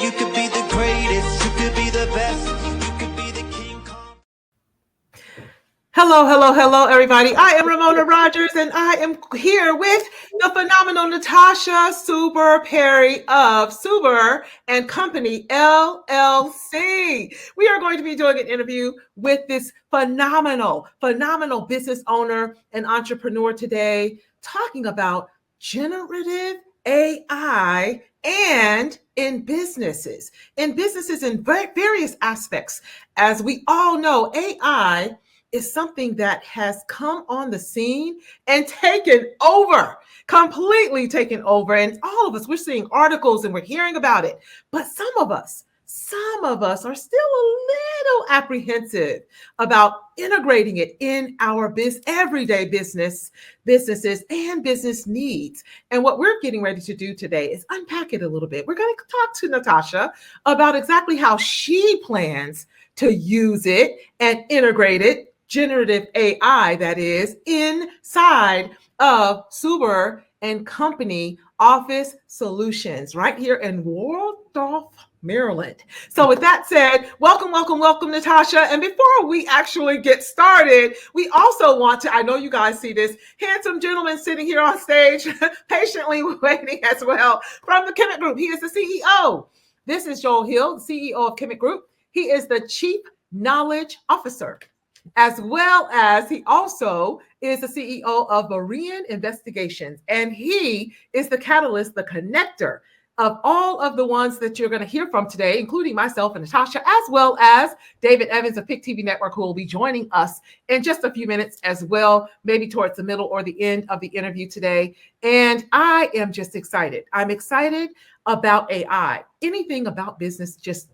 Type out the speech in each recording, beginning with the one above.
you could be the greatest, you could be the best, you could be the King Kong. Hello, everybody. I am Ramona Rogers, and I am here with the phenomenal Natasha Suber Perry of Suber and Company, LLC. We are going to be doing an interview with this phenomenal business owner and entrepreneur today, talking about generative AI and in businesses in various aspects. As we all know, AI is something that has come on the scene and completely taken over. And all of us, we're seeing articles and we're hearing about it. But some of us are still a little apprehensive about integrating it in our everyday businesses and business needs. And what we're getting ready to do today is unpack it a little bit. We're going to talk to Natasha about exactly how she plans to use it and integrate it, generative AI, that is, inside of Suber and Company Office Solutions right here in Waldorf, Maryland. So with that said, welcome, Natasha. And before we actually get started, we also want to, I know you guys see this handsome gentleman sitting here on stage, patiently waiting as well, from the Kemet Group. He is the CEO. This is Joel Hill, CEO of Kemet Group. He is the Chief Knowledge Officer, as well as he also is the CEO of Berean Investigations. And he is the catalyst, the connector of all of the ones that you're going to hear from today, including myself and Natasha, as well as David Evans of PIC TV Network, who will be joining us in just a few minutes as well, maybe towards the middle or the end of the interview today. And I am just excited. I'm excited about AI. Anything about business just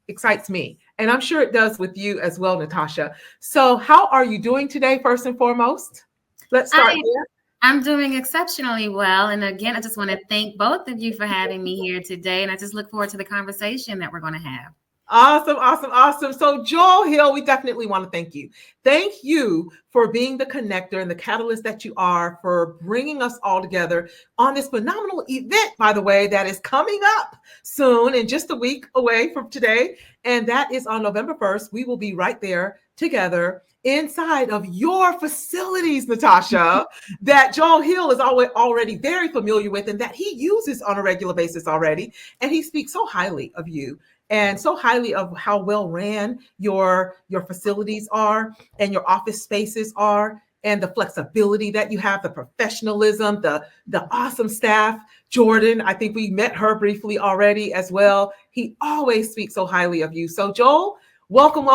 excites me. And I'm sure it does with you as well, Natasha. So how are you doing today, first and foremost? Let's start there. I'm doing exceptionally well. And again, I just want to thank both of you for having me here today. And I just look forward to the conversation that we're going to have. Awesome. So Joel Hill, we definitely want to thank you. Thank you for being the connector and the catalyst that you are, for bringing us all together on this phenomenal event, by the way, that is coming up soon and just a week away from today. And that is on November 1st. We will be right there together inside of your facilities, Natasha, that Joel Hill is already very familiar with and that he uses on a regular basis already. And he speaks so highly of you and so highly of how well ran your facilities are and your office spaces are, and the flexibility that you have, the professionalism, the awesome staff. Jordan, I think we met her briefly already as well. He always speaks so highly of you. So Joel, welcome.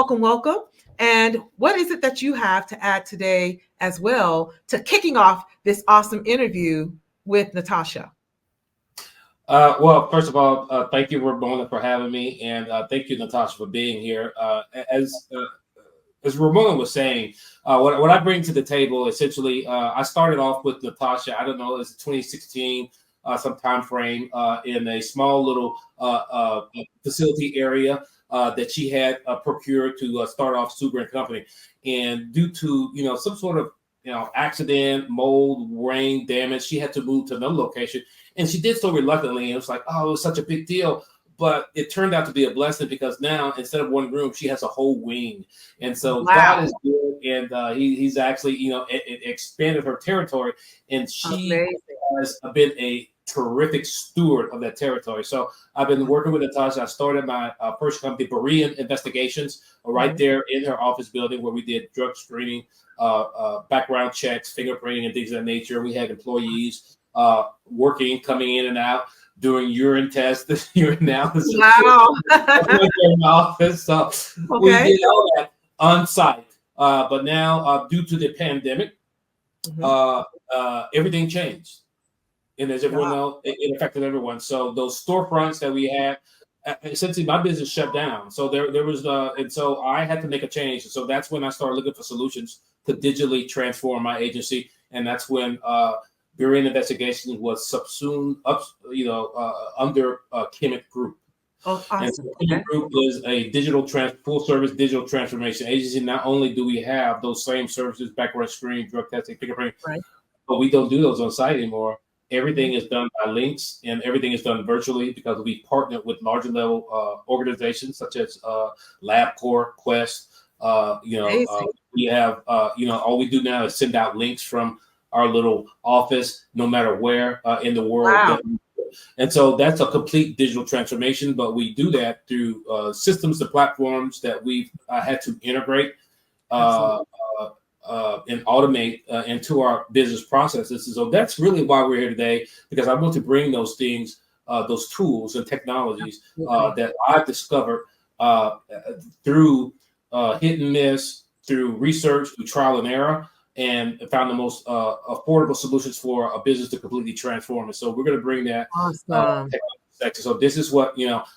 And what is it that you have to add today as well to kicking off this awesome interview with Natasha? Well, first of all, thank you, Ramona, for having me, and thank you, Natasha, for being here. As Ramona was saying, what I bring to the table, essentially, I started off with Natasha. I don't know, it's 2016, some time frame, in a small little facility area that she had procured to start off Suber and Company, and due to some sort of accident, mold, rain damage, she had to move to another location. And she did so reluctantly. It was like, oh, it was such a big deal. But it turned out to be a blessing, because now instead of one room, she has a whole wing. And so wow. God is good. And he's actually, it expanded her territory. And she has been a terrific steward of that territory. So I've been working with Natasha. I started my first company, Berean Investigations, right there in her office building, where we did drug screening, background checks, fingerprinting, and things of that nature. We had employees working, coming in and out, doing urine tests, urine analysis. Wow. In the office. So we did all that on site. But now, due to the pandemic, everything changed. And as everyone knows, it affected everyone. So those storefronts that we had, essentially my business shut down. So there was, and so I had to make a change. So that's when I started looking for solutions to digitally transform my agency. And that's when Berean Investigations was subsumed under Kemet Group. Oh, awesome. And so Kemet Group is a full service digital transformation agency. Not only do we have those same services, background screening, drug testing, fingerprinting, but we don't do those on site anymore. Everything is done by links, and everything is done virtually because we partnered with larger level organizations such as LabCorp, Quest. Amazing. We have, all we do now is send out links from our little office, no matter where in the world. Wow. And so that's a complete digital transformation, but we do that through systems and platforms that we've had to integrate and automate into our business processes. And so that's really why we're here today, because I want to bring those things, those tools and technologies that I've discovered through hit and miss, through research, through trial and error, and found the most affordable solutions for a business to completely transform. And so we're going to bring that section. So this is what,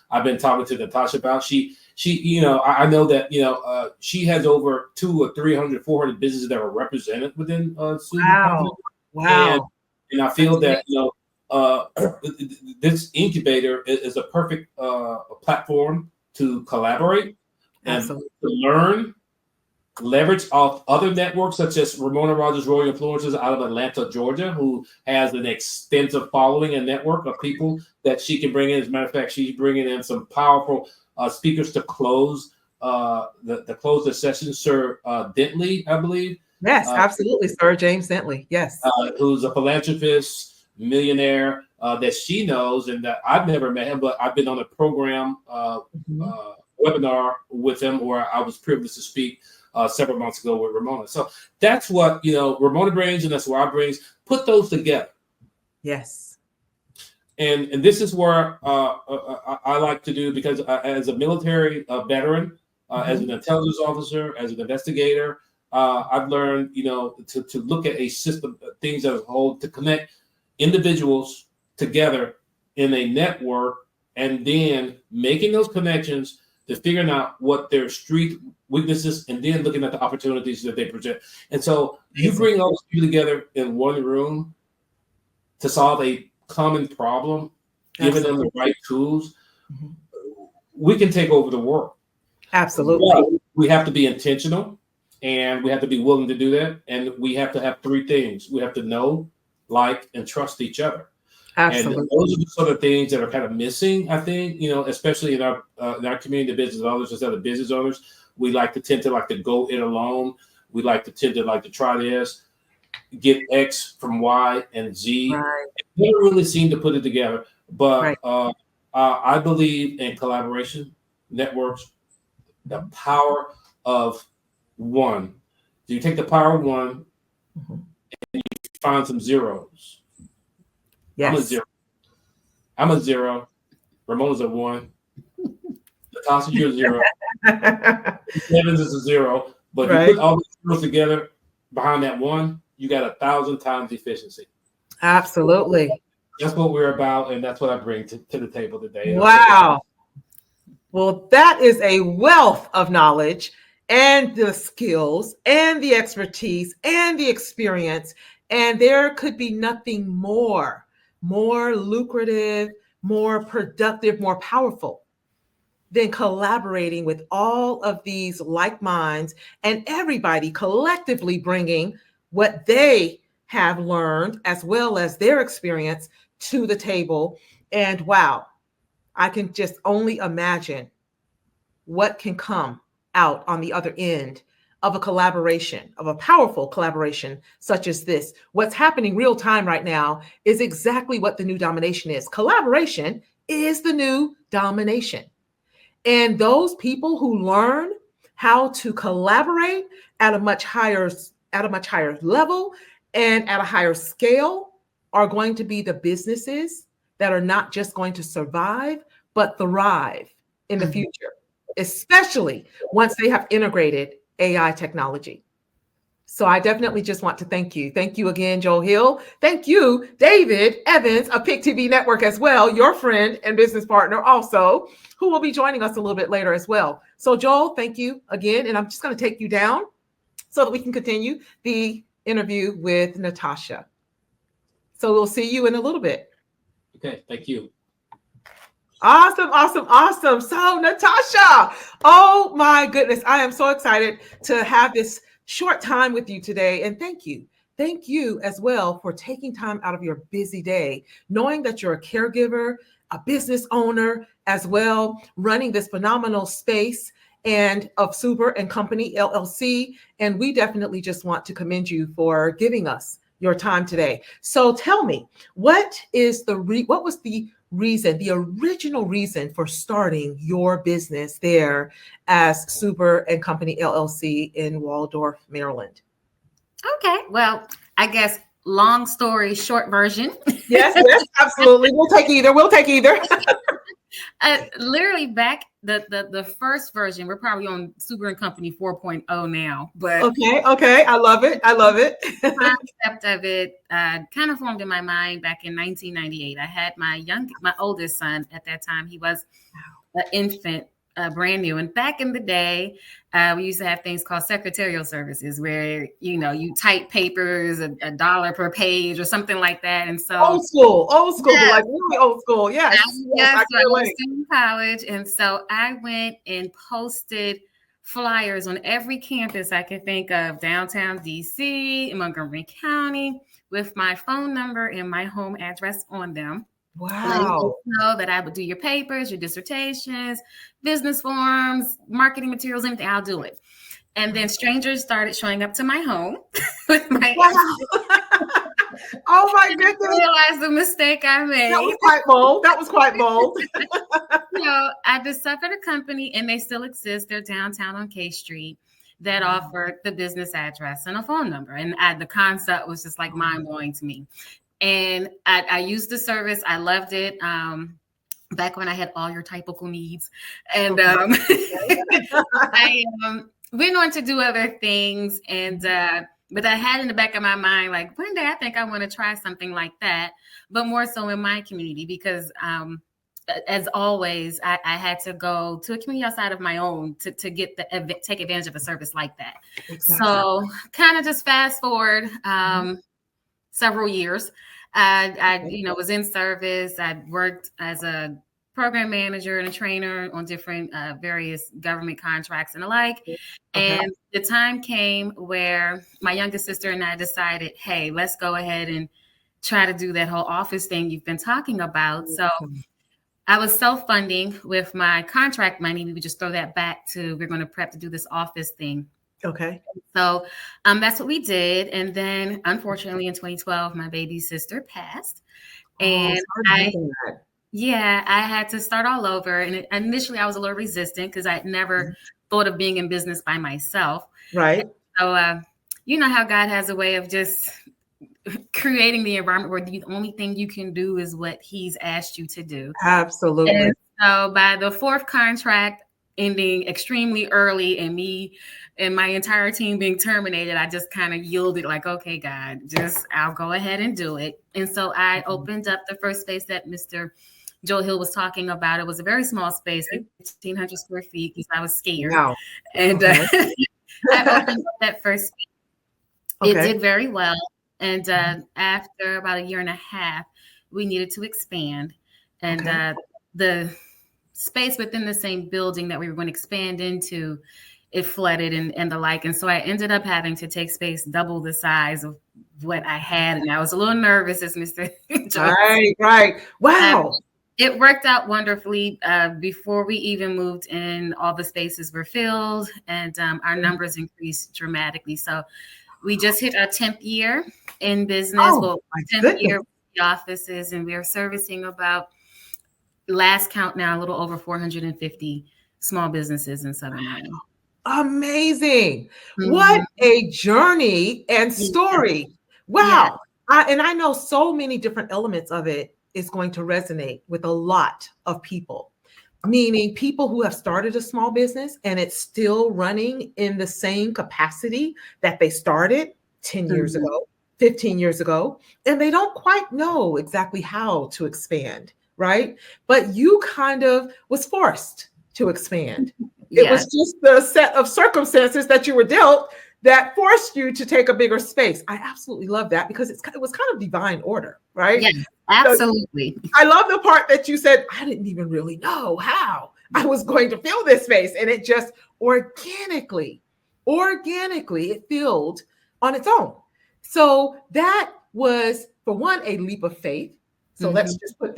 I've been talking to Natasha about. She, I know that, she has over 200 or 300, 400 businesses that are represented within Wow. Wow. And I feel that, this incubator is a perfect platform to collaborate and to learn, leverage off other networks such as Ramona Rogers Royal Influencers out of Atlanta, Georgia, who has an extensive following and network of people that she can bring in. As a matter of fact, she's bringing in some powerful speakers to close the session. Sir Dentley, I believe. Yes, absolutely, Sir James Dentley. Yes, who's a philanthropist, millionaire that she knows, and that I've never met him, but I've been on a program webinar with him where I was privileged to speak several months ago with Ramona. So that's what Ramona brings, and that's what I brings. Put those together. Yes. And this is where I like to do, because as a military veteran, as an intelligence officer, as an investigator, I've learned, to look at a system, things as a whole, to connect individuals together in a network, and then making those connections to figuring out what their street weaknesses, and then looking at the opportunities that they present. And so you bring all those people together in one room to solve a common problem, giving them the right tools, we can take over the world. Absolutely. But we have to be intentional, and we have to be willing to do that. And we have to have three things. We have to know, like, and trust each other. Absolutely. And those are the sort of things that are kind of missing, I think, especially in our community of business owners, as other business owners. We tend to go it alone. We tend to try this, get X from Y and Z. Right. We don't really seem to put it together. But I believe in collaboration, networks, the power of one. So you take the power of one and you find some zeros. Yes. I'm a zero. Ramona's a one. Natasha, you're a zero. Evans is a zero. But if you put all the zeros together behind that one, you got 1,000 times efficiency. Absolutely. That's what we're about, and that's what I bring to the table today. Wow. Well, that is a wealth of knowledge, and the skills and the expertise and the experience. And there could be nothing more lucrative, more productive, more powerful than collaborating with all of these like minds, and everybody collectively bringing what they have learned as well as their experience to the table. And wow, I can just only imagine what can come out on the other end of a collaboration, of a powerful collaboration such as this. What's happening real time right now is exactly what the new domination is. Collaboration is the new domination. And those people who learn how to collaborate at a much higher level and at a higher scale are going to be the businesses that are not just going to survive, but thrive in the future, especially once they have integrated AI technology. So I definitely just want to thank you. Thank you again, Joel Hill. Thank you, David Evans of PIC TV Network as well, your friend and business partner also, who will be joining us a little bit later as well. So Joel, thank you again. And I'm just going to take you down so that we can continue the interview with Natasha. So we'll see you in a little bit. Okay, thank you. Awesome. So Natasha, oh my goodness, I am so excited to have this short time with you today. And thank you. thank you as well for taking time out of your busy day, knowing that you're a caregiver, a business owner as well, running this phenomenal space and of Super and Company LLC. And we definitely just want to commend you for giving us your time today. So tell me, what was the reason, the original reason for starting your business there as Super and Company LLC in Waldorf, Maryland? Okay, well, I guess long story short version. Yes, absolutely. We'll take either. Literally back the first version, we're probably on Super and Company 4.0 now, but okay. I love it. the concept of it kind of formed in my mind back in 1998. I had my oldest son at that time. He was an infant, brand new. And back in the day, we used to have things called secretarial services where, you type papers, $1 per page or something like that. And so old school, yeah. like really old school. Yes. I was in college. And so I went and posted flyers on every campus I could think of, downtown DC, in Montgomery County, with my phone number and my home address on them. Wow. Know that I would do your papers, your dissertations, business forms, marketing materials, anything, I'll do it. And then strangers started showing up to my home with my oh my goodness. I realized the mistake I made. That was quite bold. I discovered a company, and they still exist. They're downtown on K Street, that offered the business address and a phone number. And the concept was just like mind-blowing to me. And I used the service. I loved it. Back when I had all your typical needs. And I went on to do other things. And but I had in the back of my mind, like, one day I think I want to try something like that, but more so in my community, because as always, I had to go to a community outside of my own to take advantage of a service like that. Exactly. So kind of just fast forward several years. I was in service. I worked as a program manager and a trainer on different various government contracts and the like. Okay. And the time came where my youngest sister and I decided, hey, let's go ahead and try to do that whole office thing you've been talking about. So I was self-funding with my contract money. We would just throw that back to, we're going to prep to do this office thing. Okay. So that's what we did. And then unfortunately in 2012, my baby sister passed. And I had to start all over. And initially I was a little resistant because I'd never thought of being in business by myself. Right. And so, you know how God has a way of just creating the environment where the only thing you can do is what he's asked you to do. Absolutely. And so by the fourth contract ending extremely early and me and my entire team being terminated, I just kind of yielded like, okay, God, I'll go ahead and do it. And so I opened up the first space that Mr. Joe Hill was talking about. It was a very small space, 1,500 square feet, because I was scared. Wow. And I opened up that first space. It did very well. And after about 1.5 years, we needed to expand. And the space within the same building that we were going to expand into, it flooded and the like. And so I ended up having to take space double the size of what I had. And I was a little nervous, as Mr. Jones. Right. Wow. It worked out wonderfully. Before we even moved in, all the spaces were filled and our numbers increased dramatically. So we just hit our 10th year in business. 10th year with the offices, and we are servicing about, last count now, a little over 450 small businesses in Southern Maryland. Amazing. What a journey and story. Wow. Yeah. And I know so many different elements of it is going to resonate with a lot of people, meaning people who have started a small business and it's still running in the same capacity that they started 10 years ago, 15 years ago, and they don't quite know exactly how to expand, right? But you kind of was forced to expand. It was just the set of circumstances that you were dealt that forced you to take a bigger space. I absolutely love that because it was kind of divine order, right? Yeah, absolutely. So I love the part that you said, I didn't even really know how I was going to fill this space. And it just organically, it filled on its own. So that was, for one, a leap of faith. So let's just put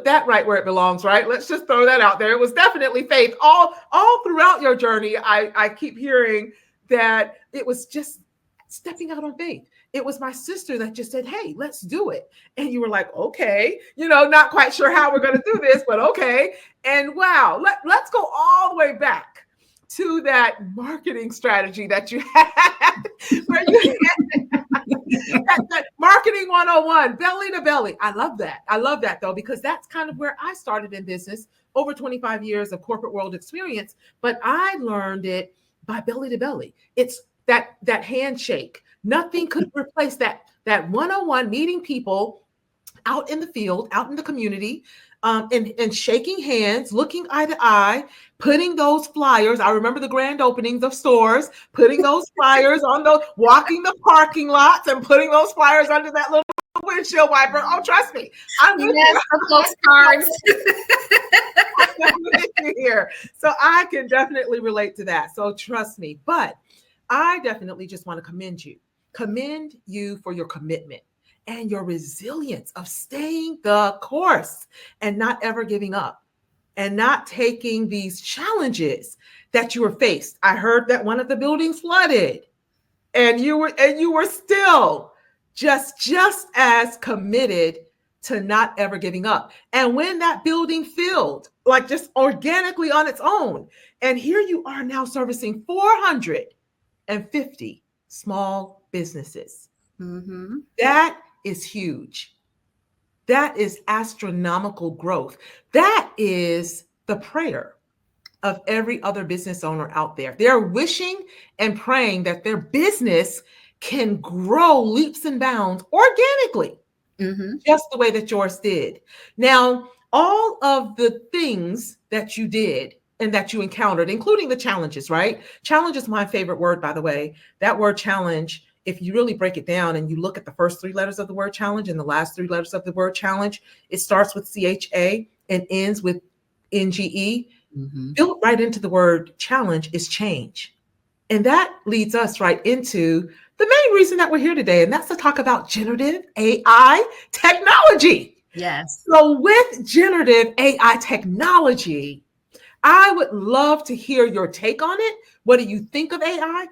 that right where it belongs, right? Let's just throw that out there. It was definitely faith. All throughout your journey, I keep hearing that it was just stepping out on faith. It was my sister that just said, "Hey, let's do it." And you were like, "Okay, not quite sure how we're going to do this, but okay." And wow, let's go all the way back to that marketing strategy that you had, where you had that marketing 101, belly to belly. I love that. I love that, though, because that's kind of where I started in business, over 25 years of corporate world experience. But I learned it by belly to belly. It's that handshake. Nothing could replace that 101, meeting people out in the field, out in the community, and shaking hands, looking eye to eye, putting those flyers. I remember the grand openings of stores, putting those flyers on walking the parking lots and putting those flyers under that little windshield wiper. Oh, trust me, I'm with you. Postcards. I'm with you here. So I can definitely relate to that. So trust me. But I definitely just want to commend you for your commitment and your resilience of staying the course and not ever giving up and not taking these challenges that you were faced. I heard that one of the buildings flooded, and you were still just as committed to not ever giving up. And when that building filled, like just organically on its own, and here you are now servicing 450 small businesses. That is huge. That is astronomical growth. That is the prayer of every other business owner out there. They're wishing and praying that their business can grow leaps and bounds organically, just the way that yours did. Now, all of the things that you did and that you encountered, including the challenges, right? Challenge is my favorite word, by the way. That word challenge, if you really break it down and you look at the first 3 letters of the word challenge and the last 3 letters of the word challenge, it starts with CHA and ends with NGE. Built right into the word challenge is change. And that leads us right into the main reason that we're here today, and that's to talk about generative AI technology. Yes. So with generative AI technology, I would love to hear your take on it. What do you think of AI?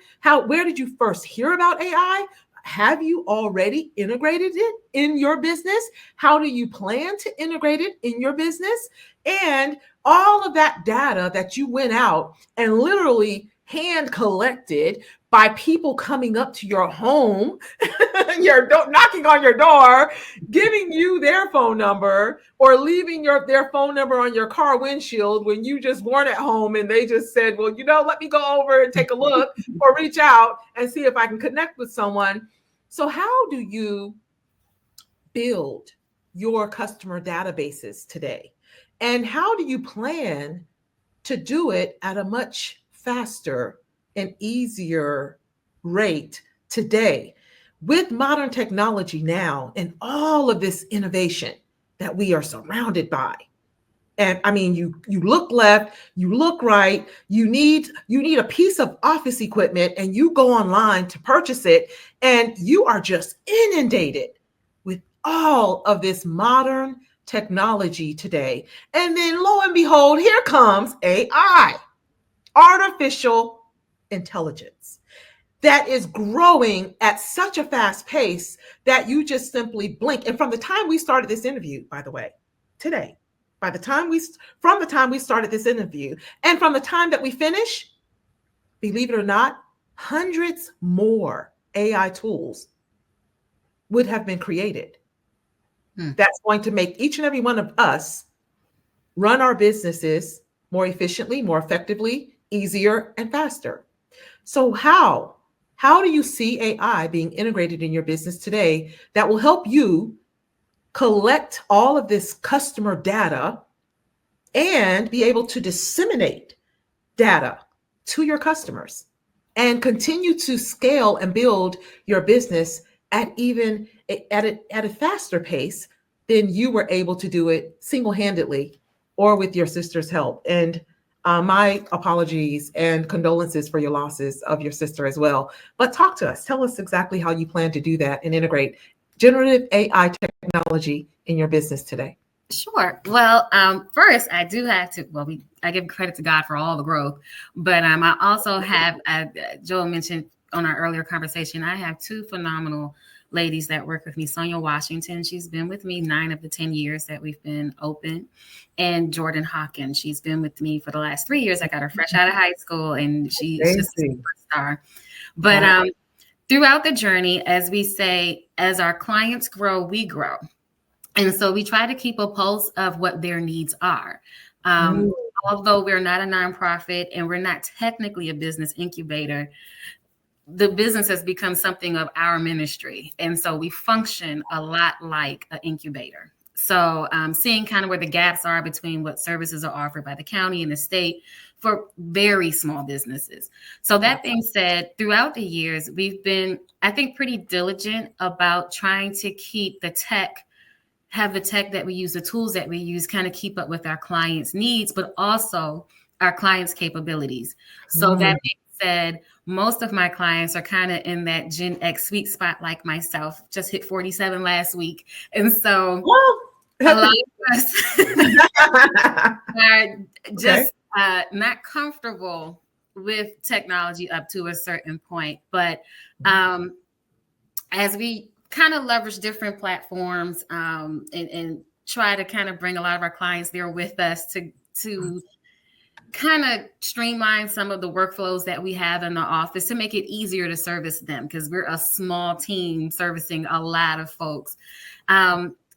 Where did you first hear about AI? Have you already integrated it in your business? How do you plan to integrate it in your business? And all of that data that you went out and literally hand collected by people coming up to your home, knocking on your door, giving you their phone number, or leaving their phone number on your car windshield when you just weren't at home and they just said, well, let me go over and take a look or reach out and see if I can connect with someone. So how do you build your customer databases today? And how do you plan to do it at a much faster and easier rate today with modern technology now and all of this innovation that we are surrounded by? And I mean, you look left, you look right, you need a piece of office equipment and you go online to purchase it, and you are just inundated with all of this modern technology today. And then lo and behold, here comes AI, artificial intelligence, that is growing at such a fast pace that you just simply blink. And from the time we started this interview, by the way, today, from the time we started this interview and from the time that we finish, believe it or not, hundreds more AI tools would have been created. That's going to make each and every one of us run our businesses more efficiently, more effectively, easier, and faster. So how do you see AI being integrated in your business today that will help you collect all of this customer data and be able to disseminate data to your customers and continue to scale and build your business at a faster pace than you were able to do it single-handedly or with your sister's help? And My apologies and condolences for your losses of your sister as well. But talk to us. Tell us exactly how you plan to do that and integrate generative AI technology in your business today. Sure. Well, first, I do have to. Well, I give credit to God for all the growth, but I also have. Joel mentioned on our earlier conversation, I have two phenomenal ladies that work with me. Sonia Washington, she's been with me 9 of the 10 years that we've been open, and Jordan Hawkins, she's been with me for the last 3 years. I got her fresh out of high school, and she's just a superstar. But throughout the journey, as we say, as our clients grow, we grow. And so we try to keep a pulse of what their needs are. Although we're not a nonprofit and we're not technically a business incubator, the business has become something of our ministry. And so we function a lot like an incubator. So seeing kind of where the gaps are between what services are offered by the county and the state for very small businesses. So that being said, throughout the years, we've been, I think, pretty diligent about trying to keep the tech that we use, the tools that we use, kind of keep up with our clients' needs, but also our clients' capabilities. So that being said, most of my clients are kind of in that Gen X sweet spot, like myself, just hit 47 last week. And so a lot of us are just not comfortable with technology up to a certain point. But as we kind of leverage different platforms and try to kind of bring a lot of our clients there with us to kind of streamline some of the workflows that we have in the office to make it easier to service them, because we're a small team servicing a lot of folks.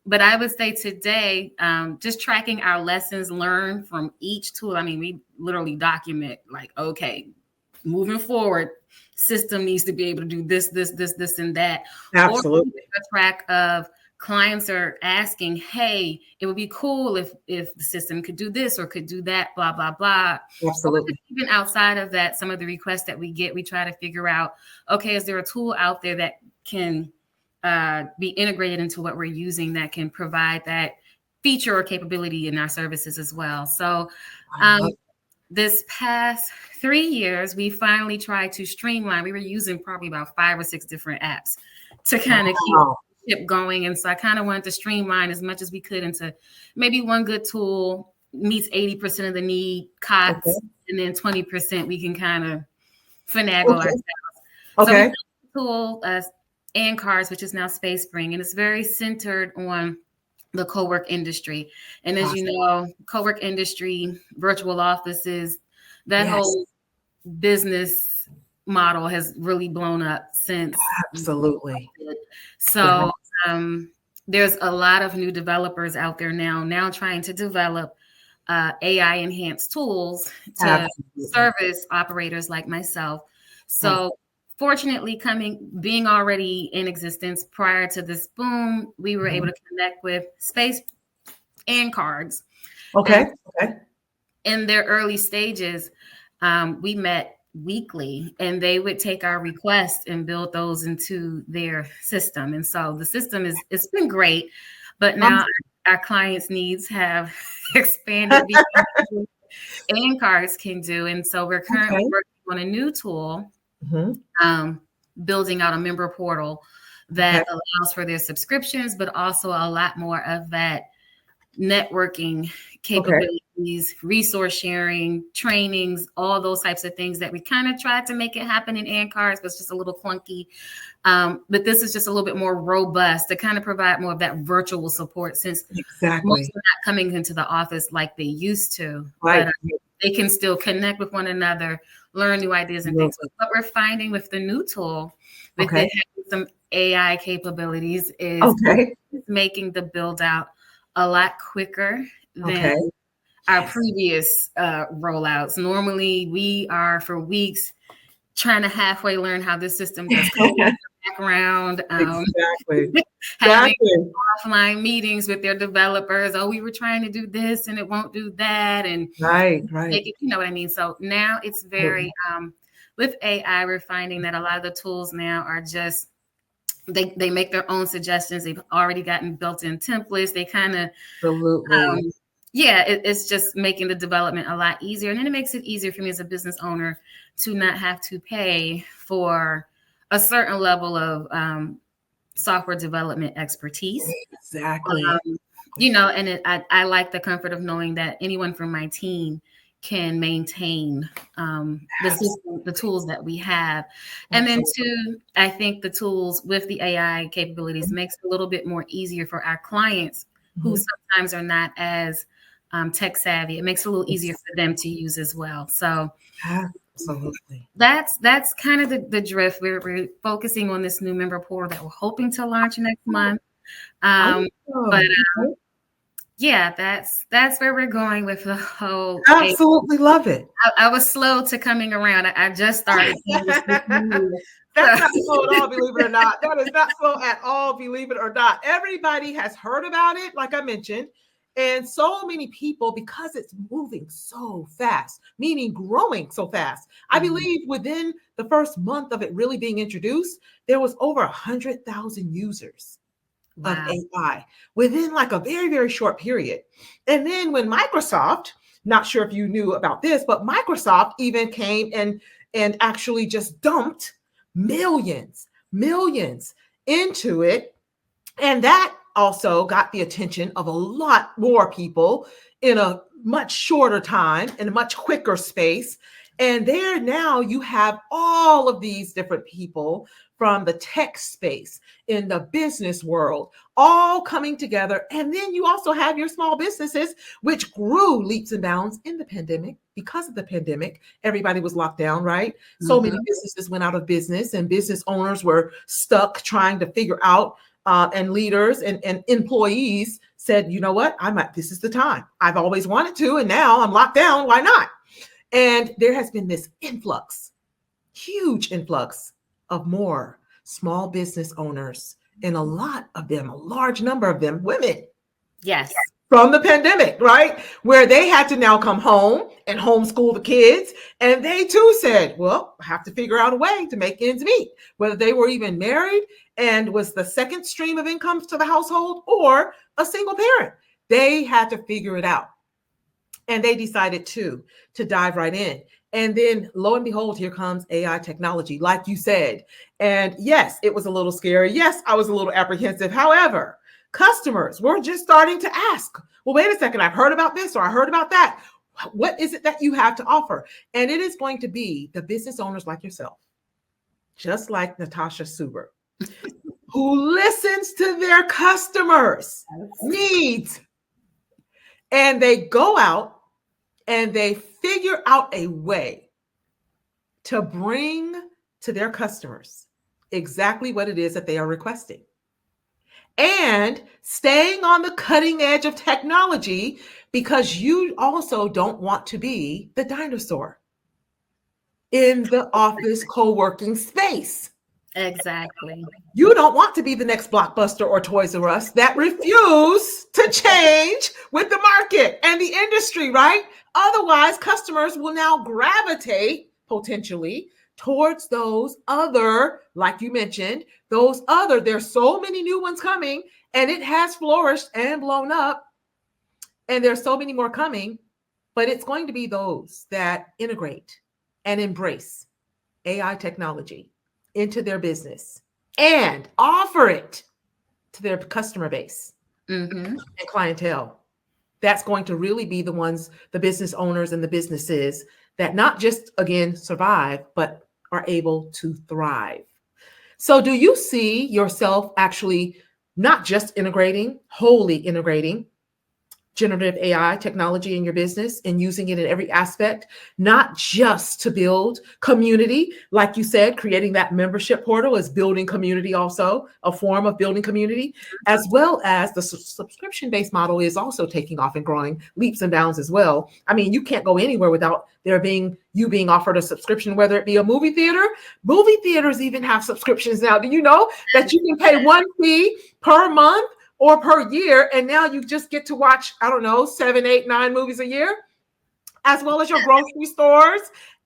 But I would say today, just tracking our lessons learned from each tool. I mean, we literally document like, okay, moving forward, system needs to be able to do this, and that. Absolutely. Or a track of clients are asking, hey, it would be cool if the system could do this or could do that, blah, blah, blah. Absolutely. Even outside of that, some of the requests that we get, we try to figure out, okay, is there a tool out there that can be integrated into what we're using that can provide that feature or capability in our services as well? So this past 3 years, we finally tried to streamline. We were using probably about 5 or 6 different apps to kind of keep it going. And so I kind of wanted to streamline as much as we could into maybe one good tool meets 80% of the need, COTS, and then 20% we can kind of finagle ourselves. So we tool and Cards, which is now SpaceSpring, and it's very centered on the co-work industry. And as you know, co-work industry, virtual offices, that whole business model has really blown up since. Absolutely. So there's a lot of new developers out there now trying to develop AI enhanced tools to service operators like myself. So fortunately, being already in existence prior to this boom, we were able to connect with Space and Cards. In their early stages, we met weekly, and they would take our requests and build those into their system. And so the system it's been great, but now our clients' needs have expanded beyond and Cards can do. And so we're currently working on a new tool. Building out a member portal that allows for their subscriptions, but also a lot more of that networking capabilities, resource sharing, trainings, all those types of things that we kind of tried to make it happen in Cards, but it's just a little clunky. But this is just a little bit more robust to kind of provide more of that virtual support, since most are not coming into the office like they used to. But they can still connect with one another, learn new ideas and things. But what we're finding with the new tool, with it having some AI capabilities, is making the build out a lot quicker than our previous rollouts. Normally, we are for weeks trying to halfway learn how this system does code in the background. Having offline meetings with their developers. Oh, we were trying to do this and it won't do that. And make it, you know what I mean? So now it's very, with AI, we're finding that a lot of the tools now are just, they make their own suggestions. They've already gotten built-in templates. They kind of Yeah, it's just making the development a lot easier. And then it makes it easier for me as a business owner to not have to pay for a certain level of software development expertise. Exactly. And I like the comfort of knowing that anyone from my team can maintain the system, the tools that we have. And then two, I think the tools with the AI capabilities makes it a little bit more easier for our clients who sometimes are not as tech savvy. It makes it a little easier for them to use as well. So absolutely, that's kind of the drift. We're focusing on this new member portal that we're hoping to launch next month. But yeah, that's where we're going with the whole. Absolutely love it. I was slow to coming around. I just started. That's not slow at all, believe it or not. That is not slow at all, believe it or not. Everybody has heard about it, like I mentioned. And so many people, because it's moving so fast, meaning growing so fast. I believe within the first month of it really being introduced, there was over 100,000 users of AI within like a very, very short period. And then when Microsoft, not sure if you knew about this, but Microsoft even came and actually just dumped millions into it. And that also got the attention of a lot more people in a much shorter time, in a much quicker space. And there now you have all of these different people from the tech space, in the business world, all coming together. And then you also have your small businesses, which grew leaps and bounds in the pandemic. Because of the pandemic, everybody was locked down, right? So many businesses went out of business, and business owners were stuck trying to figure out, and leaders and employees said, you know what, this is the time. I've always wanted to, and now I'm locked down. Why not? And there has been this influx, huge influx of more small business owners, and a large number of them, women. Yes. From the pandemic, right? Where they had to now come home and homeschool the kids. And they too said, well, I have to figure out a way to make ends meet, whether they were even married and was the second stream of income to the household or a single parent. They had to figure it out. And they decided to dive right in. And then lo and behold, here comes AI technology, like you said. And yes, it was a little scary. Yes, I was a little apprehensive. However, customers were just starting to ask, well, wait a second, I've heard about this or I heard about that. What is it that you have to offer? And it is going to be the business owners like yourself, just like Natasha Suber, who listens to their customers' needs. And they go out and they figure out a way to bring to their customers exactly what it is that they are requesting. And staying on the cutting edge of technology, because you also don't want to be the dinosaur in the office co-working space. Exactly. You don't want to be the next Blockbuster or Toys R Us that refuse to change with the market and the industry, right? Otherwise, customers will now gravitate potentially towards those other, like you mentioned, there's so many new ones coming, and it has flourished and blown up, and there's so many more coming, but it's going to be those that integrate and embrace AI technology into their business and offer it to their customer base and clientele. That's going to really be the ones, the business owners and the businesses that not just, again, survive, but are able to thrive. So do you see yourself actually not just wholly integrating generative AI technology in your business and using it in every aspect, not just to build community, like you said, creating that membership portal is building community, also a form of building community, as well as the subscription-based model is also taking off and growing leaps and bounds as well. I mean, you can't go anywhere without you being offered a subscription, whether it be a movie theater. Movie theaters even have subscriptions now. Do you know that you can pay one fee per month or per year, and now you just get to watch, 7, 8, 9 movies a year, as well as your grocery stores,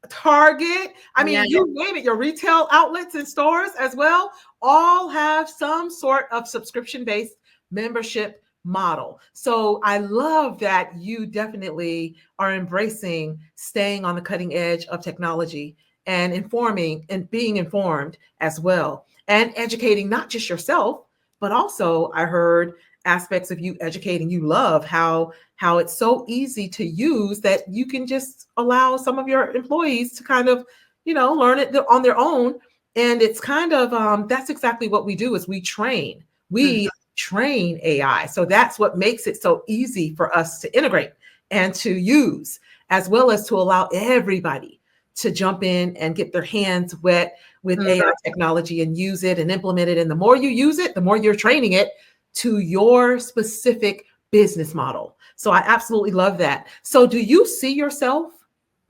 Target. You name it, your retail outlets and stores as well, all have some sort of subscription-based membership model. So I love that you definitely are embracing staying on the cutting edge of technology and informing and being informed as well, and educating not just yourself, but also I heard aspects of you educating. You love how it's so easy to use that you can just allow some of your employees to kind of, learn it on their own. And it's kind of that's exactly what we do is we train. We train AI. So that's what makes it so easy for us to integrate and to use, as well as to allow everybody to jump in and get their hands wet with AI technology and use it and implement it. And the more you use it, the more you're training it to your specific business model. So I absolutely love that. So do you see yourself?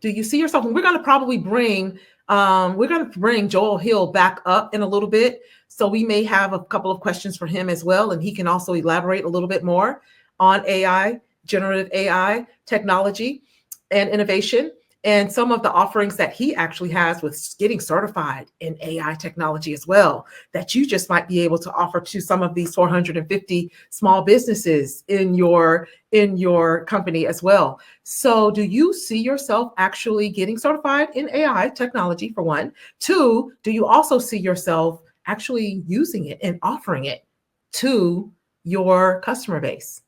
And we're going to probably bring Joel Hill back up in a little bit. So we may have a couple of questions for him as well. And he can also elaborate a little bit more on AI, generative AI technology and innovation, and some of the offerings that he actually has with getting certified in AI technology as well, that you just might be able to offer to some of these 450 small businesses in your company as well. So do you see yourself actually getting certified in AI technology, for one? Two, do you also see yourself actually using it and offering it to your customer base?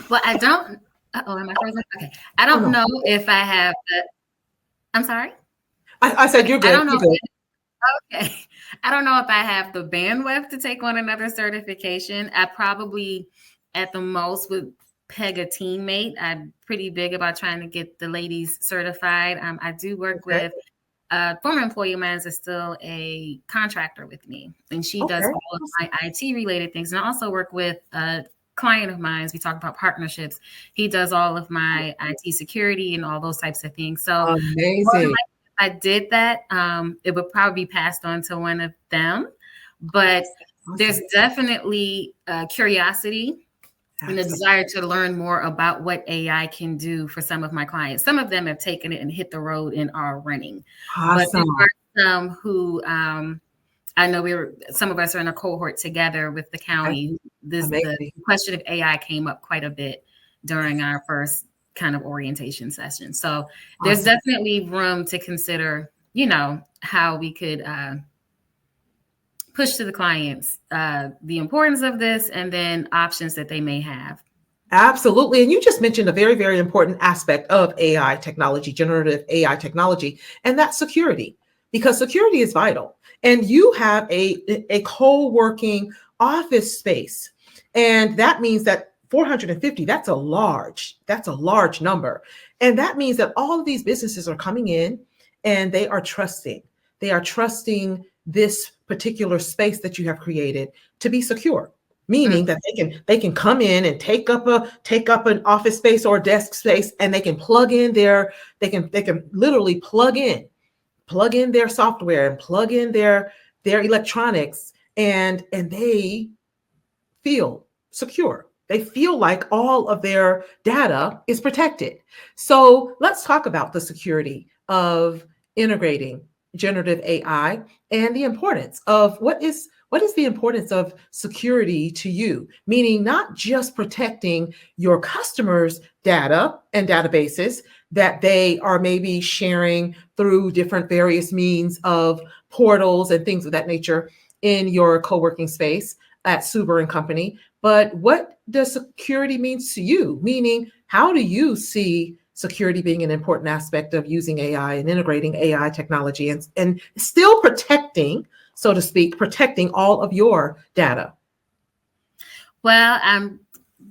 Well, I don't. Am I frozen? Okay. I don't know if I have the. I'm sorry. I said you're good. I don't know. You're good. Okay. I don't know if I have the bandwidth to take on another certification. I probably, at the most, would peg a teammate. I'm pretty big about trying to get the ladies certified. I do work with a former employee of mine is still a contractor with me, and she does all of my IT related things. And I also work with client of mine, we talk about partnerships. He does all of my IT security and all those types of things. So amazing. If I did that, it would probably be passed on to one of them. But there's definitely curiosity and a desire to learn more about what AI can do for some of my clients. Some of them have taken it and hit the road and are running. But there are some who I know some of us are in a cohort together with the county. The question of AI came up quite a bit during our first kind of orientation session. So there's definitely room to consider, how we could push to the clients the importance of this and then options that they may have. Absolutely. And you just mentioned a very, very important aspect of AI technology, generative AI technology, and that's security, because security is vital. And you have a co-working office space. And that means that 450, that's a large number. And that means that all of these businesses are coming in and they are trusting this particular space that you have created to be secure. Meaning that they can come in and take up an office space or a desk space, and they can they can literally plug in their software and plug in their electronics, and they feel secure. They feel like all of their data is protected. So let's talk about the security of integrating generative AI and the importance of what is the importance of security to you, meaning not just protecting your customers' data and databases that they are maybe sharing through different various means of portals and things of that nature in your co-working space at Suber and Company, but what does security mean to you? Meaning, how do you see security being an important aspect of using AI and integrating AI technology and still protecting, so to speak, protecting all of your data? Well, I'm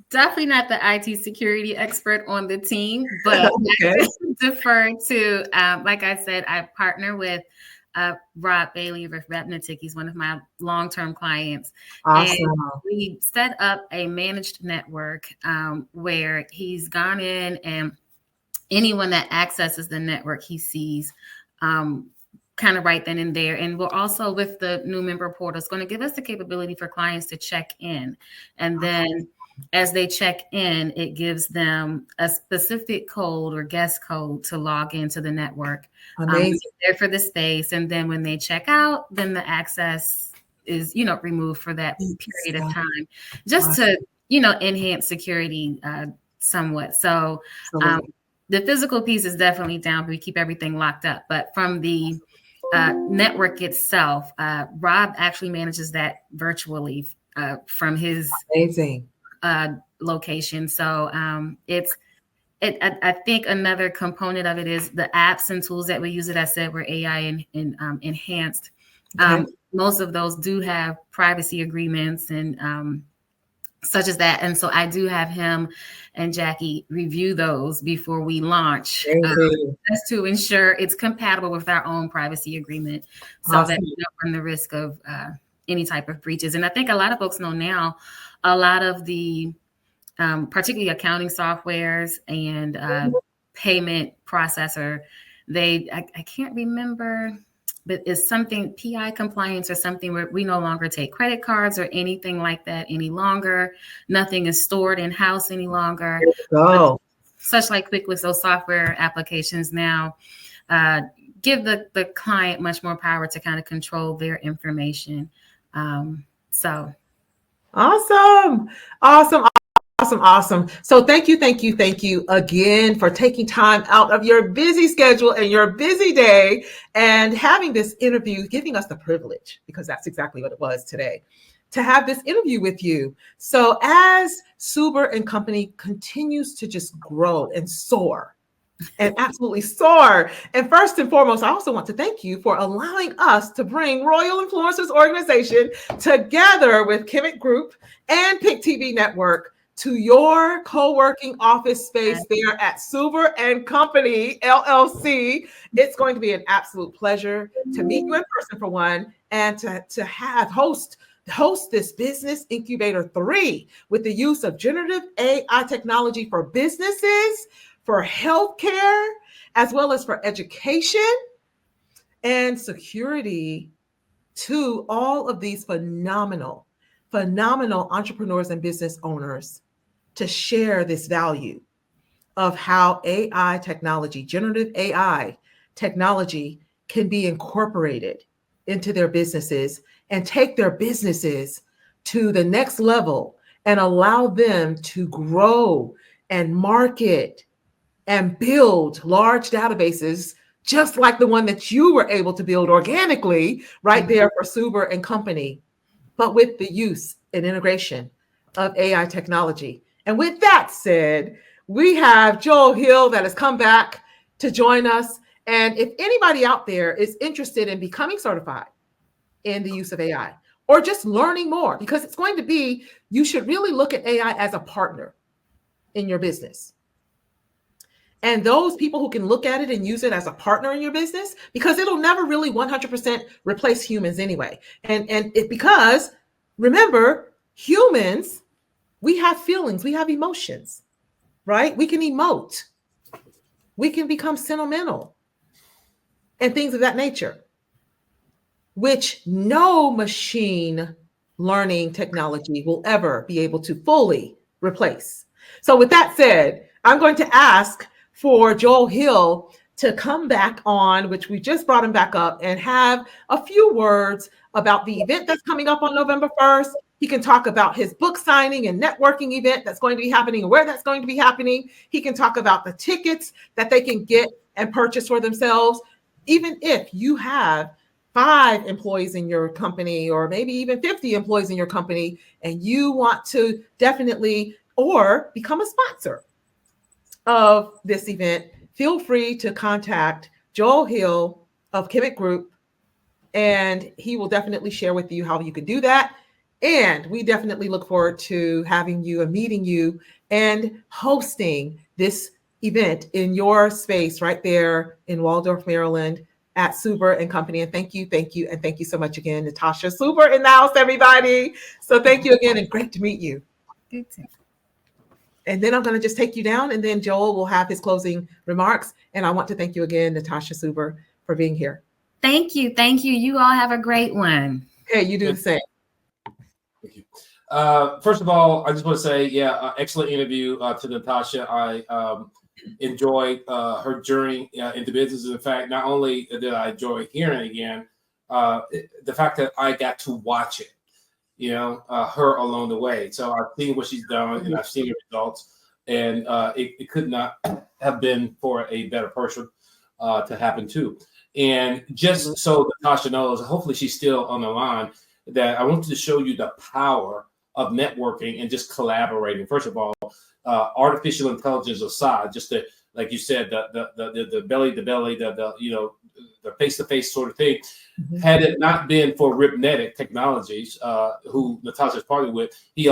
definitely not the IT security expert on the team, but I defer to, like I said, I partner with Rob Bailey of Repnatic. He's one of my long-term clients. Awesome. And we set up a managed network where he's gone in, and anyone that accesses the network he sees kind of right then and there. And we're also, with the new member portal, it's going to give us the capability for clients to check in. And then as they check in, it gives them a specific code or guest code to log into the network. There for the space. And then when they check out, then the access is, removed for that period of time, just Awesome. to, enhance security somewhat. So the physical piece is definitely down. We keep everything locked up. But from the network itself, Rob actually manages that virtually from his amazing location. So I think another component of it is the apps and tools that we use. That I said were AI enhanced. Okay. Most of those do have privacy agreements and such as that. And so I do have him and Jackie review those before we launch, just to ensure it's compatible with our own privacy agreement, so that we don't run the risk of any type of breaches. And I think a lot of folks know now, a lot of the particularly accounting softwares and payment processor, I can't remember, but it's something PI compliance or something where we no longer take credit cards or anything like that any longer. Nothing is stored in house any longer. Such like QuickBooks, those software applications now give the client much more power to kind of control their information. So awesome. So thank you again for taking time out of your busy schedule and your busy day and having this interview, giving us the privilege, because that's exactly what it was today, to have this interview with you. So as Suber and Company continues to just grow and soar, and absolutely soar. And first and foremost, I also want to thank you for allowing us to bring Royal Influencers Organization together with Kimmett Group and PIC TV Network to your co-working office space there at Suber and Company, LLC. It's going to be an absolute pleasure to meet you in person for one, and to host this Business Incubator 3 with the use of generative AI technology for businesses, for healthcare, as well as for education and security, to all of these phenomenal entrepreneurs and business owners, to share this value of how AI technology, generative AI technology, can be incorporated into their businesses and take their businesses to the next level and allow them to grow and market and build large databases, just like the one that you were able to build organically right there for Suber and Company, but with the use and integration of AI technology. And with that said, we have Joel Hill that has come back to join us. And if anybody out there is interested in becoming certified in the use of AI, or just learning more, because it's going to be, you should really look at AI as a partner in your business. And those people who can look at it and use it as a partner in your business, because it'll never really 100% replace humans anyway. Because remember, humans, we have feelings, we have emotions, right? We can emote, we can become sentimental and things of that nature, which no machine learning technology will ever be able to fully replace. So with that said, I'm going to ask for Joel Hill to come back on, which we just brought him back up, and have a few words about the event that's coming up on November 1st. He can talk about his book signing and networking event that's going to be happening and where that's going to be happening. He can talk about the tickets that they can get and purchase for themselves. Even if you have 5 employees in your company, or maybe even 50 employees in your company, and you want to definitely, or become a sponsor of this event, feel free to contact Joel Hill of Kimmett Group, and he will definitely share with you how you can do that. And we definitely look forward to having you and meeting you and hosting this event in your space right there in Waldorf, Maryland at Suber and Company. And thank you, and thank you so much again, Natasha. Suber in the house, everybody. So thank you again, and great to meet you. Good too. And then I'm going to just take you down, and then Joel will have his closing remarks. And I want to thank you again, Natasha Suber, for being here. Thank you. You all have a great one. Hey, you do the same. Thank you. First of all, I just want to say, excellent interview to Natasha. I enjoyed her journey into business. In fact, not only did I enjoy hearing it again, the fact that I got to watch it, her along the way. So I've seen what she's done, and I've seen the results, and it could not have been for a better person to happen too. And just so Natasha knows, hopefully she's still on the line, that I wanted to show you the power of networking and just collaborating. First of all, artificial intelligence aside, just like you said, the belly to belly, the face to face sort of thing. Had it not been for Ripnetic Technologies, who Natasha's partnered with, we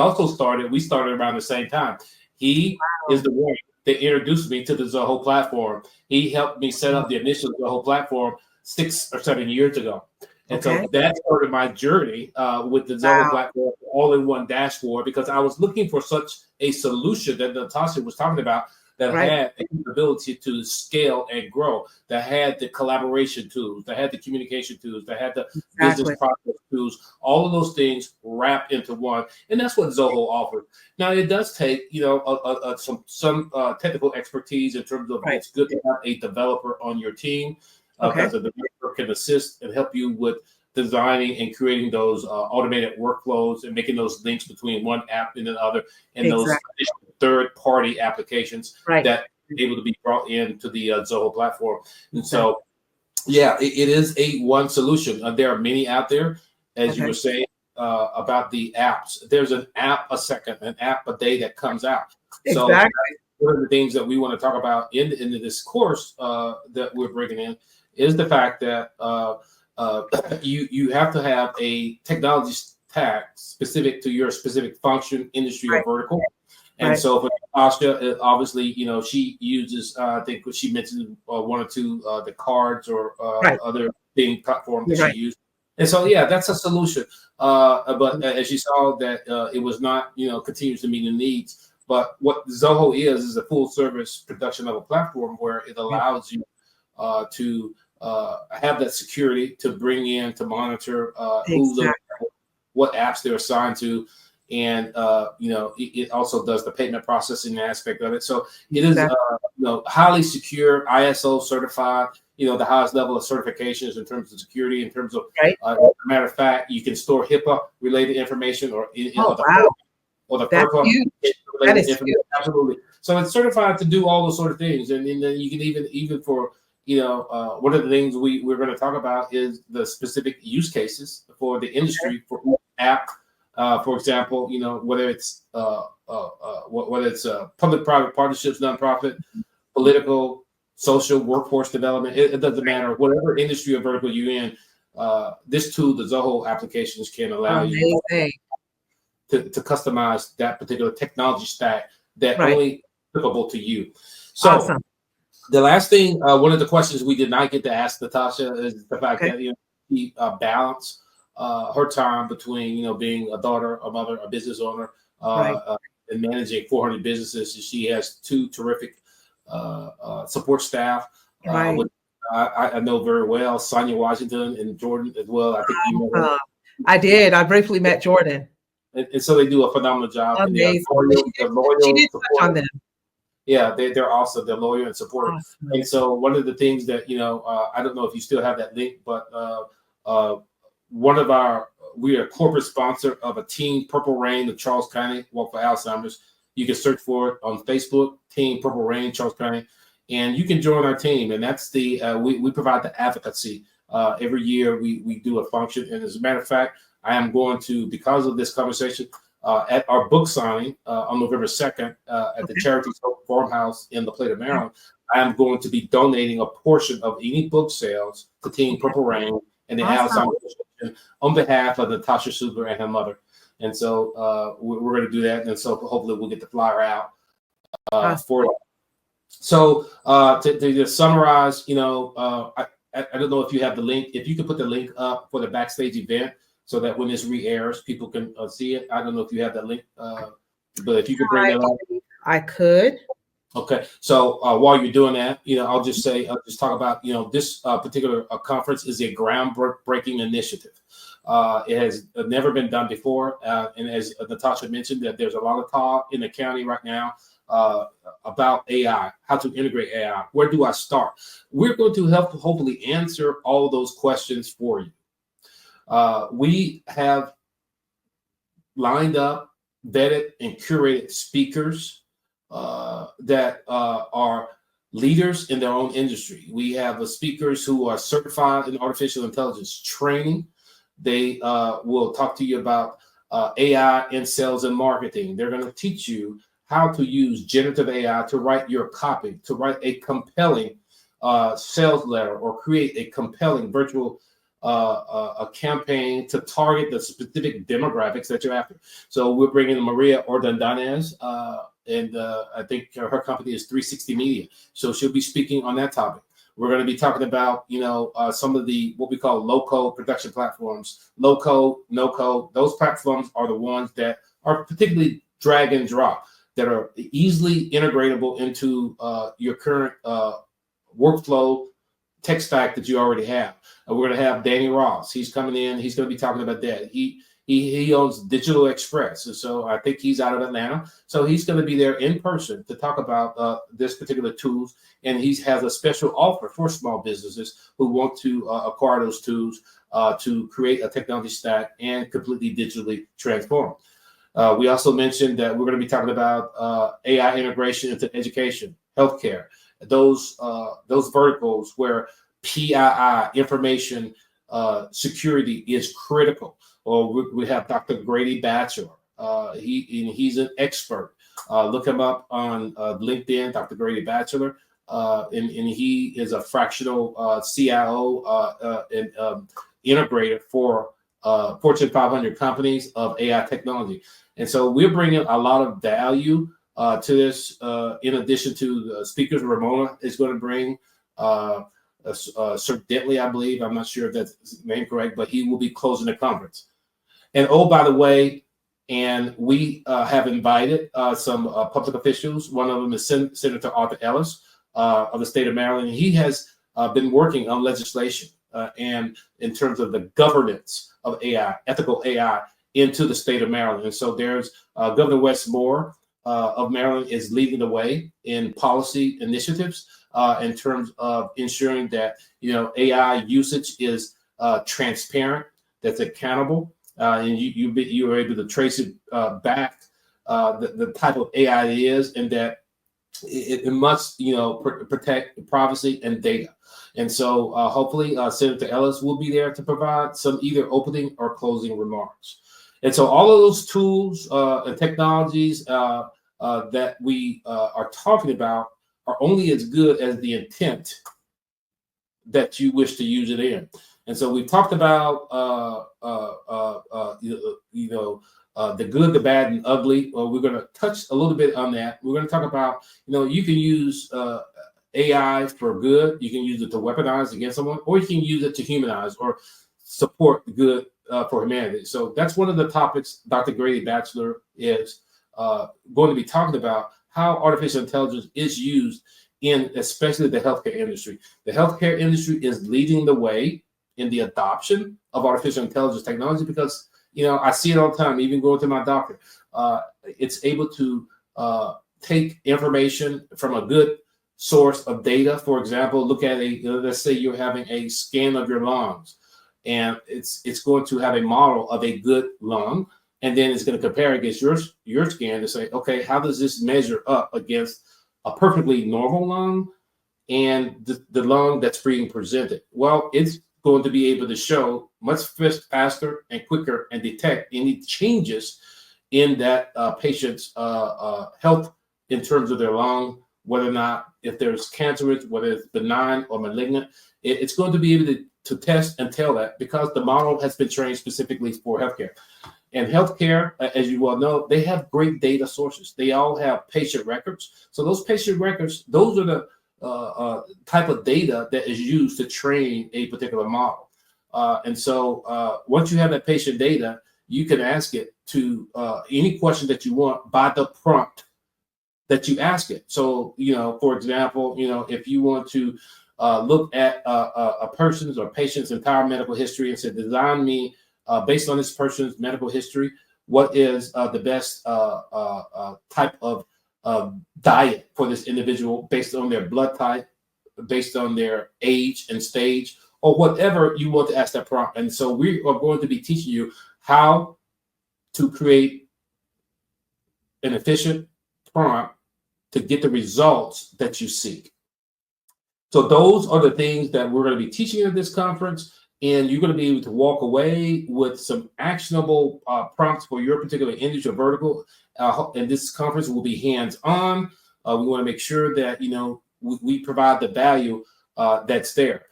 started around the same time. He is the one that introduced me to the Zoho platform. He helped me set up the initial Zoho platform 6 or 7 years ago. And so that started my journey with the Zoho platform, all-in-one dashboard, because I was looking for such a solution that Natasha was talking about that had the ability to scale and grow, that had the collaboration tools, that had the communication tools, that had the business process tools, all of those things wrapped into one. And that's what Zoho offers. Now, it does take, some technical expertise in terms of it's good to have a developer on your team, because the developer can assist and help you with designing and creating those automated workflows and making those links between one app and another, and those third-party applications that are able to be brought into the Zoho platform. And so, it is a one solution. There are many out there, as you were saying about the apps. There's an app a second, an app a day that comes out. So one of the things that we want to talk about in this course that we're bringing in is the fact that you have to have a technology stack specific to your specific function, industry, or vertical. And so for Natasha, obviously, she uses, I think what she mentioned, one or two, the cards or other thing platform that she used. And so, that's a solution. But as you saw, that it was not, continues to meet the needs. But what Zoho is a full service production level platform where it allows you to have that security to bring in, to monitor what apps they're assigned to. And, it also does the payment processing aspect of it. So it is, highly secure, ISO certified, the highest level of certifications in terms of security, in terms of, as a matter of fact, you can store HIPAA related information or the FERPA related information. Absolutely. So it's certified to do all those sort of things. And then you can even for, one of the things we're going to talk about is the specific use cases for the industry for app. For example, whether it's public-private partnerships, nonprofit, political, social, workforce development, it doesn't matter. Whatever industry or vertical you're in, this tool, the Zoho applications, can allow you to customize that particular technology stack that only applicable to you. So the last thing, one of the questions we did not get to ask Natasha is the fact that she balance her time between being a daughter, a mother, a business owner, and managing 400 businesses. She has 2 terrific support staff. Which I know very well, Sonia Washington and Jordan as well. I think you know her. I did. I briefly met Jordan. And so they do a phenomenal job. Amazing. They're loyal, she did touch on them. Yeah, they're awesome. They're loyal and supportive. Awesome. And so one of the things that, I don't know if you still have that link, but we are a corporate sponsor of a Team Purple Rain of Charles County Walk for Alzheimer's. You can search for it on Facebook, Team Purple Rain, Charles County, and you can join our team. And that's the we provide the advocacy. Every year we do a function. And as a matter of fact, I am going to, because of this conversation, at our book signing on November 2nd at the Charity Farmhouse in La Plata, Maryland, I am going to be donating a portion of any book sales to Team Purple Rain and the Alzheimer's Association on behalf of Natasha Super and her mother. And so we're going to do that. And so hopefully we'll get the flyer out for it. So to just summarize, I don't know if you have the link. If you could put the link up for the backstage event so that when this re-airs, people can see it. I don't know if you have that link, but if you could bring that up. I could. Okay, so while you're doing that, I'll just talk about, this particular conference is a groundbreaking initiative. It has never been done before, and as Natasha mentioned, that there's a lot of talk in the county right now about AI, how to integrate AI. Where do I start? We're going to help hopefully answer all those questions for you. We have lined up, vetted, and curated speakers that are leaders in their own industry. We have speakers who are certified in artificial intelligence training. They will talk to you about AI in sales and marketing. They're going to teach you how to use generative AI to write your copy, to write a compelling sales letter, or create a compelling virtual a campaign to target the specific demographics that you're after. So we're bringing Maria Ordonez, and I think her company is 360 Media. So she'll be speaking on that topic. We're going to be talking about, some of the what we call low-code production platforms, low-code, no-code. Those platforms are the ones that are particularly drag and drop, that are easily integratable into your current workflow tech stack that you already have. We're going to have Danny Ross. He's coming in. He's going to be talking about that. He owns Digital Express, and so I think he's out of Atlanta. So he's going to be there in person to talk about this particular tools, and he has a special offer for small businesses who want to acquire those tools to create a technology stack and completely digitally transform. We also mentioned that we're going to be talking about AI integration into education, healthcare, those verticals where PII, information security, is critical. Or we have Dr. Grady Batchelor. He's an expert. Look him up on LinkedIn, Dr. Grady Batchelor, and he is a fractional CIO and integrator for Fortune 500 companies of AI technology. And so we're bringing a lot of value to this. In addition to the speakers, Ramona is going to bring Sir Dentley, I believe. I'm not sure if that's his name correct, but he will be closing the conference. And oh, by the way, and we have invited some public officials. One of them is Senator Arthur Ellis of the state of Maryland. He has been working on legislation and in terms of the governance of AI, ethical AI, into the state of Maryland. And so there's Governor Wes Moore of Maryland is leading the way in policy initiatives in terms of ensuring that AI usage is transparent, that's accountable, and you are able to trace it back, the type of AI it is, and that it must protect privacy and data. And so hopefully Senator Ellis will be there to provide some either opening or closing remarks. And so all of those tools and technologies that we are talking about are only as good as the intent that you wish to use it in. And so we've talked about the good, the bad, and ugly. We're going to touch a little bit on that. We're going to talk about you can use AI for good. You can use it to weaponize against someone, or you can use it to humanize or support the good for humanity. So that's one of the topics Dr. Grady Batchelor is going to be talking about, how artificial intelligence is used in especially the healthcare industry. The healthcare industry is leading the way in the adoption of artificial intelligence technology because, I see it all the time, even going to my doctor. It's able to take information from a good source of data. For example, look at let's say you're having a scan of your lungs, and it's going to have a model of a good lung, and then it's going to compare against your scan to say, okay, how does this measure up against a perfectly normal lung and the lung that's being presented? Well, it's going to be able to show much faster and quicker and detect any changes in that patient's health in terms of their lung, whether or not, if there's cancerous, whether it's benign or malignant. It's going to be able to test and tell that because the model has been trained specifically for healthcare. And healthcare, as you well know, they have great data sources. They all have patient records. So those patient records, those are the type of data that is used to train a particular model. And so once you have that patient data, you can ask it to any question that you want by the prompt that you ask it. So, for example, if you want to look at a person's or patient's entire medical history and say, design me, based on this person's medical history, what is the best type of diet for this individual based on their blood type, based on their age and stage, or whatever you want to ask that prompt. And so we are going to be teaching you how to create an efficient prompt to get the results that you seek. So those are the things that we're going to be teaching at this conference, and you're going to be able to walk away with some actionable prompts for your particular industry or vertical. And this conference will be hands-on. We want to make sure that we provide the value that's there.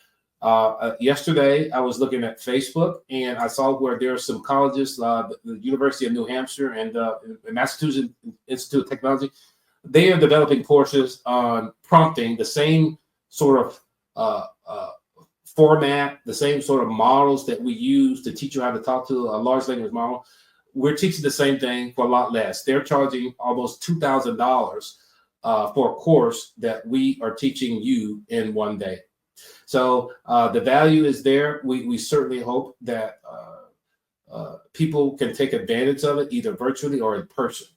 Yesterday, I was looking at Facebook, and I saw where there are some colleges, the University of New Hampshire and Massachusetts Institute of Technology. They are developing courses on prompting, the same sort of format, the same sort of models that we use to teach you how to talk to a large language model. We're teaching the same thing for a lot less. They're charging almost $2,000 for a course that we are teaching you in one day. So the value is there. We certainly hope that people can take advantage of it either virtually or in person.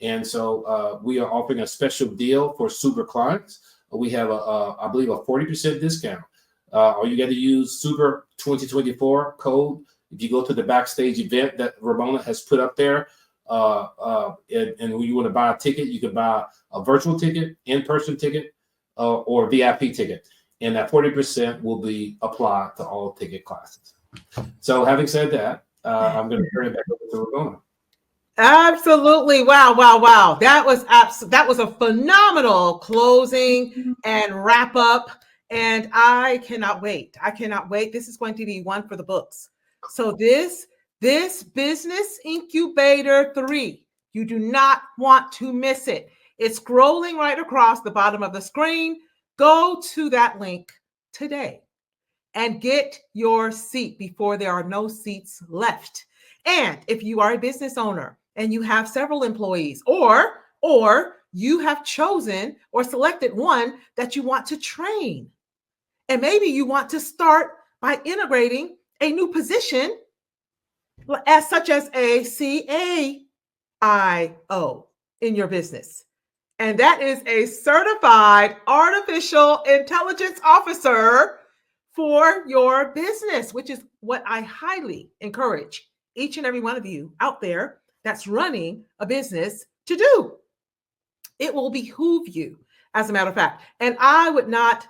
And so we are offering a special deal for Super clients. We have, I believe, a 40% discount. Or you got to use Super 2024 code. If you go to the backstage event that Ramona has put up there, and when you want to buy a ticket, you can buy a virtual ticket, in-person ticket, or VIP ticket. And that 40% will be applied to all ticket classes. So having said that, I'm going to turn it back over to Ramona. Absolutely. Wow. That was a phenomenal closing and wrap up. And I cannot wait. This is going to be one for the books. So this Business Incubator 3, you do not want to miss it. It's scrolling right across the bottom of the screen. Go to that link today and get your seat before there are no seats left. And if you are a business owner and you have several employees, or you have chosen or selected one that you want to train, and maybe you want to start by integrating a new position as such as a CAIO in your business. And that is a certified artificial intelligence officer for your business, which is what I highly encourage each and every one of you out there that's running a business to do. It will behoove you, as a matter of fact. And I would not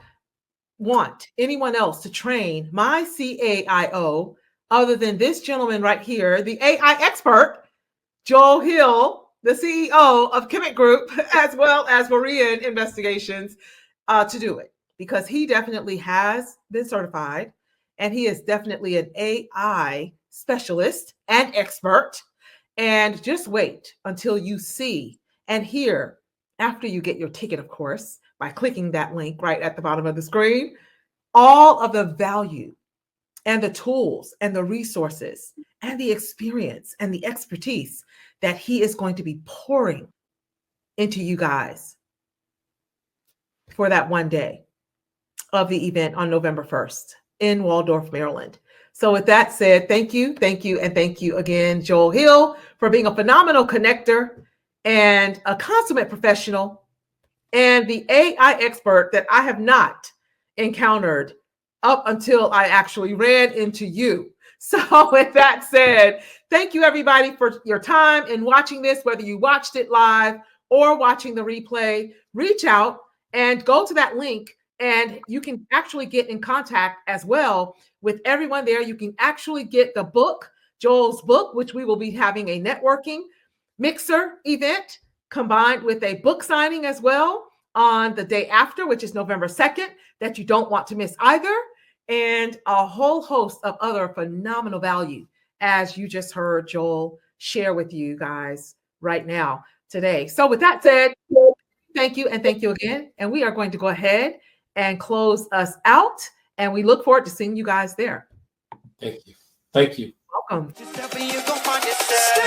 want anyone else to train my CAIO other than this gentleman right here, the AI expert, Joel Hill, the CEO of Kimmett Group, as well as Marian Investigations, to do it, because he definitely has been certified, and he is definitely an AI specialist and expert. And just wait until you see and hear, after you get your ticket, of course, by clicking that link right at the bottom of the screen, all of the value and the tools and the resources and the experience and the expertise that he is going to be pouring into you guys for that one day of the event on November 1st in Waldorf, Maryland. So with that said, thank you, and thank you again, Joel Hill, for being a phenomenal connector and a consummate professional and the AI expert that I have not encountered up until I actually ran into you. So with that said, thank you everybody for your time in watching this, whether you watched it live or watching the replay. Reach out and go to that link, and you can actually get in contact as well with everyone there. You can actually get the book, Joel's book, which we will be having a networking mixer event combined with a book signing as well on the day after, which is November 2nd, that you don't want to miss either. And a whole host of other phenomenal value, as you just heard Joel share with you guys right now today. So with that said, thank you, and thank you again. And we are going to go ahead and close us out, and we look forward to seeing you guys there. Thank you. Thank you. Welcome. Yourself and you gon' find yourself.